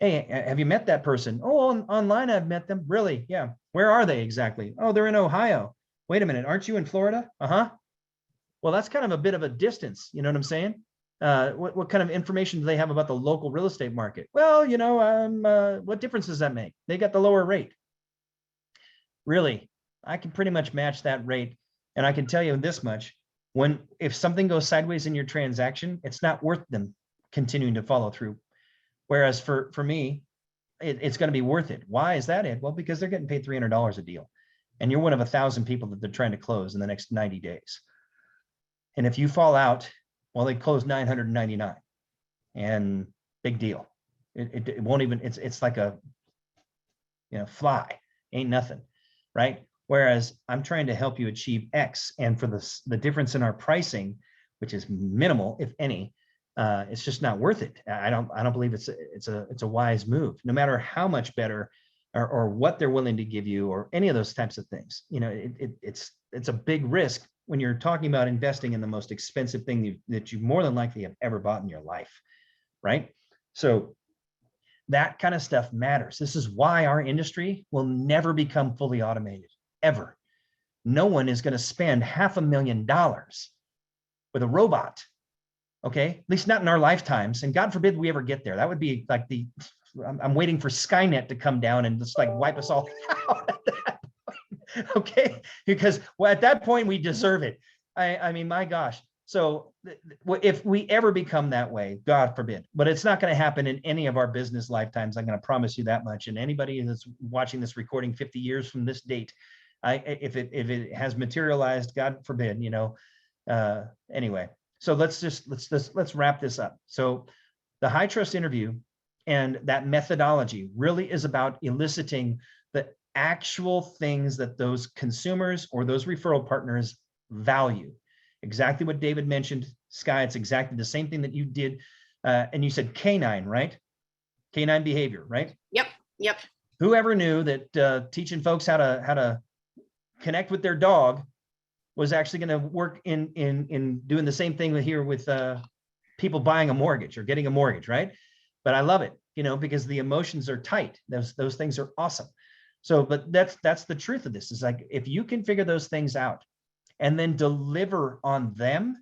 Hey, have you met that person? Oh, online I've met them. Really? Yeah. Where are they exactly? Oh, they're in Ohio. Wait a minute, aren't you in Florida? Uh-huh. Well, that's kind of a bit of a distance, you know what I'm saying? What kind of information do they have about the local real estate market? Well, what difference does that make? They got the lower rate. Really, I can pretty much match that rate. And I can tell you this much, if something goes sideways in your transaction, it's not worth them continuing to follow through. Whereas for me, it's going to be worth it. Why is that, Ed? Well, because they're getting paid $300 a deal. And you're one of 1,000 people that they're trying to close in the next 90 days. And if you fall out, well, they close 999, and big deal. It won't even, it's like a, fly, ain't nothing, right? Whereas I'm trying to help you achieve X, and for the difference in our pricing, which is minimal, if any, it's just not worth it. I don't believe it's a wise move, no matter how much better or what they're willing to give you or any of those types of things. It's a big risk when you're talking about investing in the most expensive thing that you more than likely have ever bought in your life, right? So that kind of stuff matters. This is why our industry will never become fully automated, ever. No one is going to spend $500,000 with a robot, okay? At least not in our lifetimes. And God forbid we ever get there. That would be like I'm waiting for Skynet to come down and just like wipe us all out at that point, okay? Because at that point we deserve it. I mean, my gosh. So if we ever become that way, God forbid, but it's not going to happen in any of our business lifetimes. I'm going to promise you that much. And anybody that's watching this recording 50 years from this date, if it has materialized, God forbid, anyway. So let's wrap this up. So the high trust interview and that methodology really is about eliciting the actual things that those consumers or those referral partners value. Exactly what David mentioned, Sky. It's exactly the same thing that you did. And you said canine, right? Canine behavior, right? Yep. Whoever knew that teaching folks how to connect with their dog was actually going to work in doing the same thing here with people buying a mortgage or getting a mortgage, right? But I love it, because the emotions are tight. Those things are awesome. So, but that's the truth of this, is like, if you can figure those things out and then deliver on them,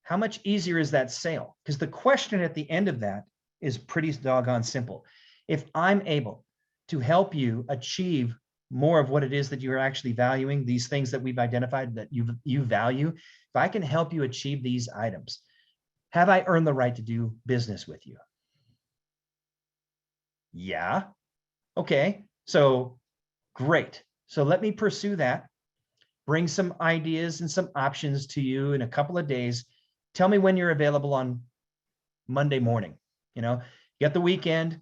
how much easier is that sale? Because the question at the end of that is pretty doggone simple. If I'm able to help you achieve more of what it is that you're actually valuing, these things that we've identified that you value, if I can help you achieve these items, have I earned the right to do business with you? Yeah. Okay. So great. So let me pursue that. Bring some ideas and some options to you in a couple of days. Tell me when you're available on Monday morning. You got the weekend.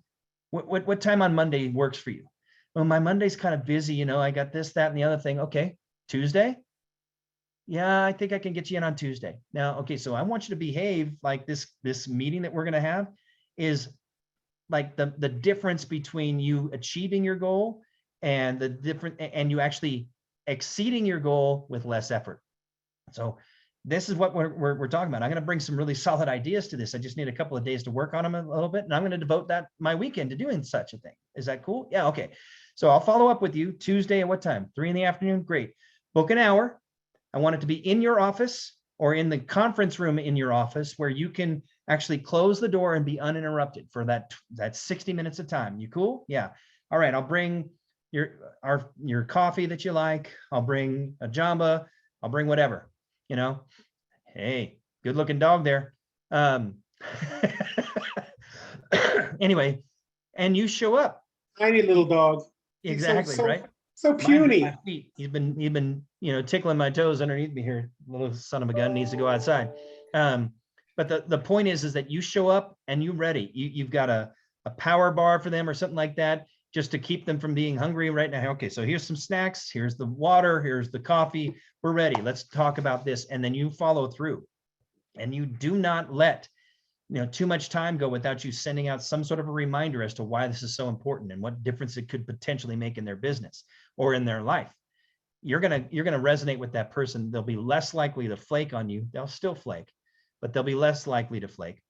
What time on Monday works for you? Well, my Monday's kind of busy. I got this, that, and the other thing. Okay. Tuesday? Yeah, I think I can get you in on Tuesday. Now, okay, so I want you to behave like this meeting that we're going to have is like the difference between you achieving your goal and you actually exceeding your goal with less effort. So this is what we're talking about. I'm going to bring some really solid ideas to this. I just need a couple of days to work on them a little bit. And I'm going to devote my weekend to doing such a thing. Is that cool? Yeah. Okay. So I'll follow up with you Tuesday at what time? 3 p.m. Great. Book an hour. I want it to be in your office or in the conference room in your office where you can actually close the door and be uninterrupted for that 60 minutes of time. You cool? Yeah. All right. I'll bring your coffee that you like. I'll bring a Jamba. I'll bring whatever, hey, good looking dog there. Anyway, and you show up. Tiny little dog. Exactly, right? So puny. He's been, tickling my toes underneath me here. Little son of a gun needs to go outside. But the point is that you show up and you're ready. You've got a power bar for them or something like that, just to keep them from being hungry right now. Okay, so here's some snacks, here's the water, here's the coffee. We're ready. Let's talk about this. And then you follow through. And you do not let too much time go without you sending out some sort of a reminder as to why this is so important and what difference it could potentially make in their business or in their life. You're gonna resonate with that person. They'll be less likely to flake on you. They'll still flake, but they'll be less likely to flake.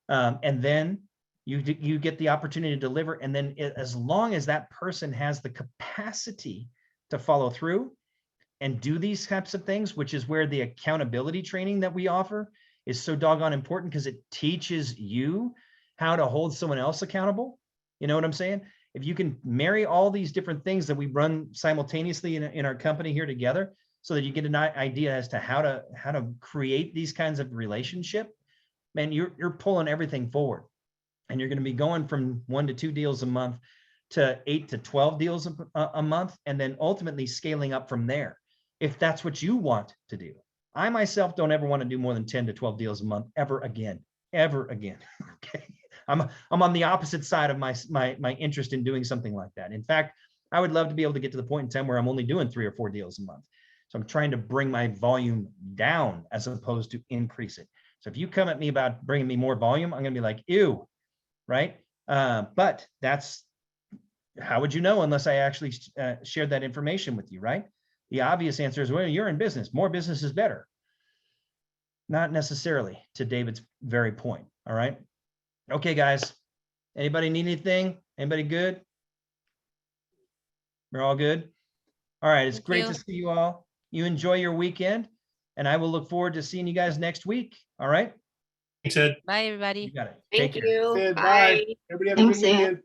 And then you get the opportunity to deliver. And then as long as that person has the capacity to follow through and do these types of things, which is where the accountability training that we offer is so doggone important, because it teaches you how to hold someone else accountable. You know what I'm saying? If you can marry all these different things that we run simultaneously in our company here together, so that you get an idea as to how to create these kinds of relationship, man, you're pulling everything forward. And you're going to be going from 1 to 2 deals a month to 8 to 12 deals a month, and then ultimately scaling up from there, if that's what you want to do. I myself don't ever want to do more than 10 to 12 deals a month ever again. Okay. I'm on the opposite side of my interest in doing something like that. In fact, I would love to be able to get to the point in time where I'm only doing 3 or 4 deals a month. So I'm trying to bring my volume down as opposed to increase it. So if you come at me about bringing me more volume, I'm going to be like, ew, right? But that's, how would you know unless I actually shared that information with you, right? The obvious answer is, well, you're in business. More business is better. Not necessarily, to David's very point. All right. Okay, guys. Anybody need anything? Anybody good? We're all good. All right. It's great to see you all. You enjoy your weekend, and I will look forward to seeing you guys next week. All right. Thanks, Ed. Bye, everybody. You got it. Thank Take care. you. Ed, Bye. bye. Everybody have a good weekend.